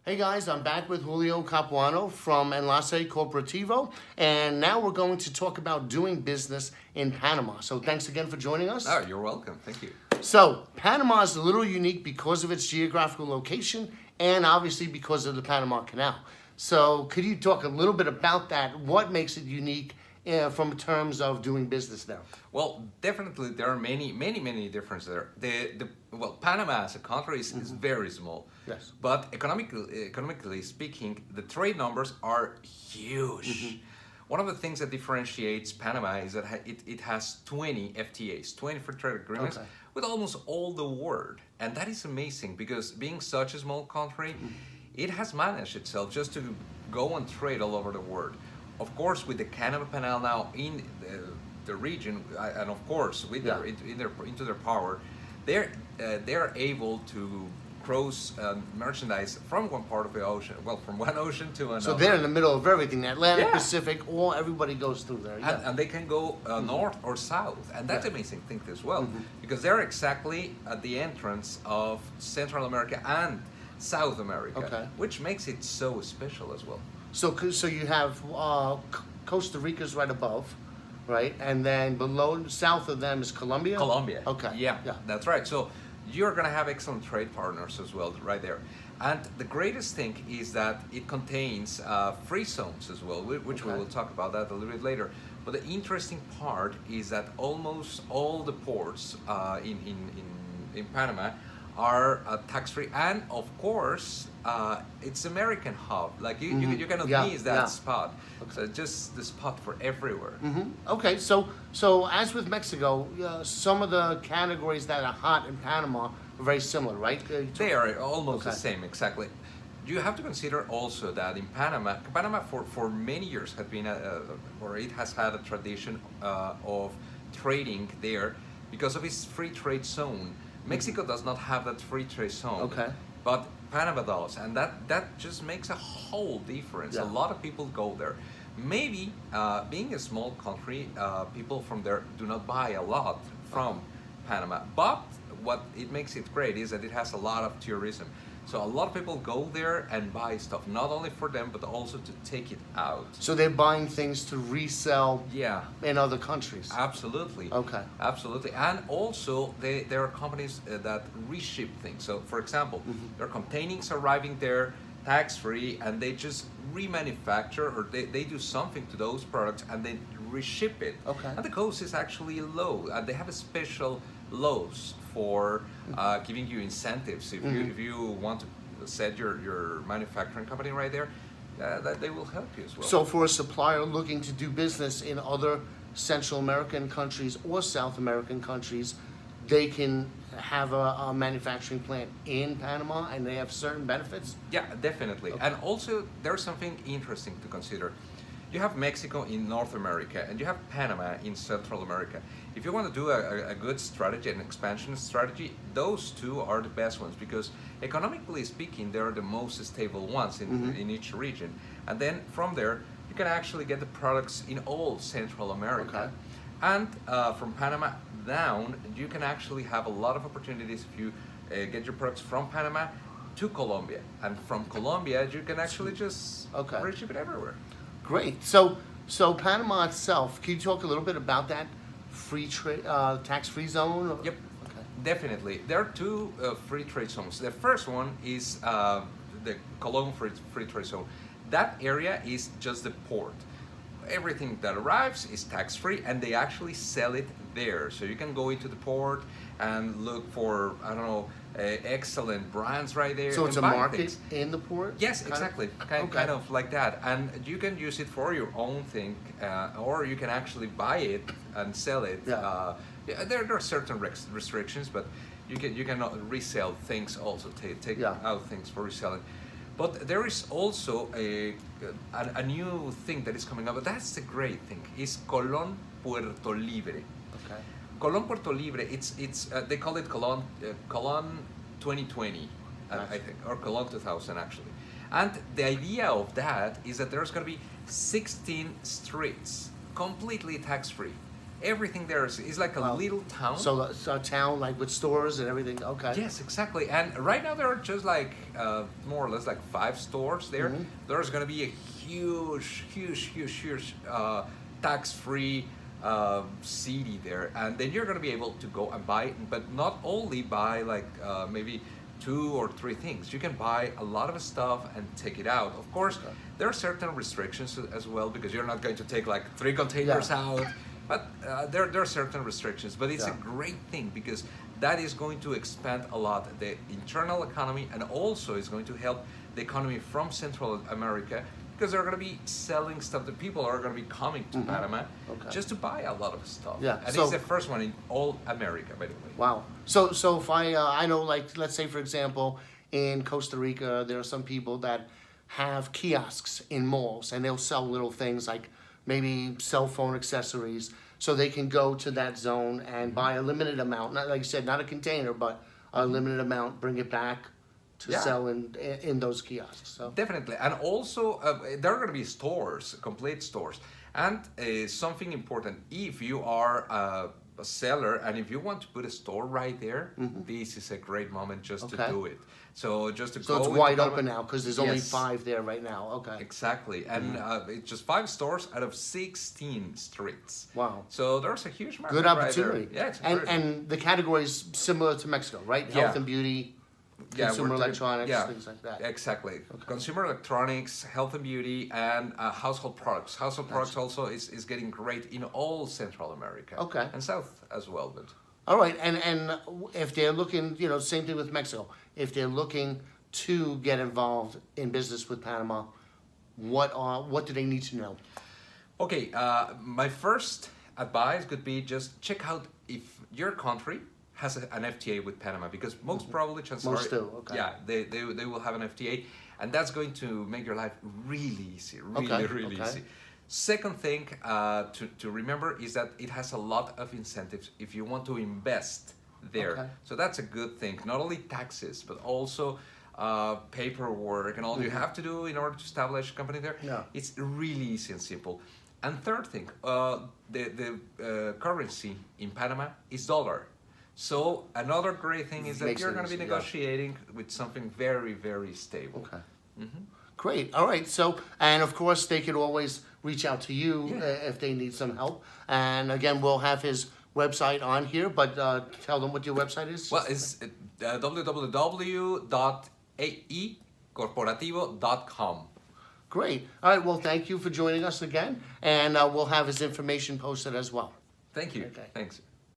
Hey guys, I'm back with Julio Capuano from Enlace Corporativo, and now we're going to talk about doing business in Panama. So thanks again for joining us. Oh, you're welcome. Thank you. So Panama is a little unique because of its geographical location and obviously because of the Panama Canal. So could you talk a little bit about that? What makes it unique from terms of doing business there? Well, definitely there are many differences there. Well, Panama as a country is very small. Yes. But economically speaking, the trade numbers are huge. One of the things that differentiates Panama is that it has 20 FTAs, 20 free trade agreements with almost all the world. And that is amazing because being such a small country, it has managed itself just to go and trade all over the world. Of course, with the Panama Canal now in the region, and of course with into their power, they're able to cross merchandise from one part of the ocean, well, from one ocean to another. So they're in the middle of everything, the Atlantic, Pacific, everybody goes through there. And they can go north or south, and that's amazing thing as well, because they're exactly at the entrance of Central America and South America, which makes it so special as well. So you have Costa Rica's right above, right? And then below, south of them is Colombia? Colombia. Okay. Yeah, that's right. So you're going to have excellent trade partners as well right there. And the greatest thing is that it contains free zones as well, which we will talk about that a little bit later. But the interesting part is that almost all the ports in Panama are tax-free, and of course it's American hub. Like you cannot miss that spot. So just the spot for everywhere. Okay, so as with Mexico, some of the categories that are hot in Panama are very similar, right? They are almost the same, exactly. You have to consider also that in Panama for many years has been or it has had a tradition of trading there because of its free trade zone. Mexico does not have that free trade zone, but Panama does, and that just makes a whole difference. A lot of people go there. Maybe being a small country, people from there do not buy a lot from Panama, but what it makes it great is that it has a lot of tourism. So a lot of people go there and buy stuff, not only for them, but also to take it out. So they're buying things to resell in other countries? Absolutely. Okay. Absolutely. And also, there are companies that reship things. So, for example, there are containers arriving there, tax-free, and they just remanufacture, or they do something to those products, and they reship it. Okay. And the cost is actually low. They have a special laws for giving you incentives if you want to set your manufacturing company right there, that they will help you as well. So for a supplier looking to do business in other Central American countries or South American countries, they can have a manufacturing plant in Panama and they have certain benefits? Yeah, definitely. And also there's something interesting to consider. You have Mexico in North America and you have Panama in Central America. If you want to do a good strategy, an expansion strategy, those two are the best ones because economically speaking, they're the most stable ones in each region. And then from there, you can actually get the products in all Central America. And from Panama down, you can actually have a lot of opportunities if you get your products from Panama to Colombia. And from Colombia, you can actually just ship it everywhere. Great. So Panama itself, can you talk a little bit about that free trade, tax-free zone? Yep. Definitely. There are two free trade zones. The first one is the Colón free trade zone. That area is just the port. Everything that arrives is tax-free, and they actually sell it there. So you can go into the port and look for, I don't know, excellent brands right there. So it's a market in the port? Yes, exactly. Kind of like that. And you can use it for your own thing, or you can actually buy it and sell it. There are certain restrictions, but you can resell things also, take out things for reselling. But there is also a new thing that is coming up. But that's the great thing. Is Colón Puerto Libre. Colón Puerto Libre. It's they call it Colón 2020, I think, or Colón 2000 actually. And the idea of that is that there's going to be 16 streets completely tax-free. Everything there is like a Wow. little town. So a town like with stores and everything. Okay. Yes, exactly. And right now there are just like more or less like 5 stores there. Mhm. There's going to be a huge tax-free city there, and then you're going to be able to go and buy, but not only buy like maybe 2 or 3 things. You can buy a lot of stuff and take it out. Of course, Okay. there are certain restrictions as well, because you're not going to take like 3 containers Yeah. out. But there are certain restrictions, but it's Yeah. a great thing, because that is going to expand a lot the internal economy, and also is going to help the economy from Central America, because they're going to be selling stuff. The people are going to be coming to Panama Okay. just to buy a lot of stuff. Yeah, And so- it's the first one in all America, by the way. Wow. So if I know, like, let's say for example, in Costa Rica, there are some people that have kiosks in malls, and they'll sell little things like maybe cell phone accessories, so they can go to that zone and buy a limited amount. Not like you said, not a container, but a limited amount. Bring it back to Yeah. sell in those kiosks. So Definitely, and also there are going to be stores, complete stores, and something important. If you are a seller and if you want to put a store right there, this is a great moment just Okay. to do it. So just to So go it's into wide Panama- open now because there's only Yes. 5 there right now. Okay. Exactly, and it's just 5 stores out of 16 streets. Wow. So there's a huge market Good right opportunity. there. Yeah, it's and great. and the categories similar to Mexico, right? Yeah. Health and beauty, Yeah, consumer we're talking- electronics, yeah, things like that. Exactly. Consumer electronics, health and beauty, and household products. Household products also is getting great in all Central America. Okay. And South as well, but. All right, and if they're looking, you know, same thing with Mexico. If they're looking to get involved in business with Panama, what do they need to know? Okay, my first advice could be just check out if your country has an FTA with Panama, because most probably chances Most are, do, okay. yeah, they will have an FTA, and that's going to make your life really easy, really Okay. easy. Second thing to remember is that it has a lot of incentives if you want to invest there. Okay. So that's a good thing. Not only taxes, but also paperwork and all you have to do in order to establish a company there. Yeah. It's really easy and simple. And third thing, the currency in Panama is dollar. So another great thing is that Makes you're it going to be easy, yeah. negotiating with something very, very stable. Okay. Great. All right. So, and of course, they could always reach out to you if they need some help. And again, we'll have his website on here, but tell them what your website is. Well, it's www.aecorporativo.com. Great. All right. Well, thank you for joining us again, and we'll have his information posted as well. Thank you. Okay. Thanks.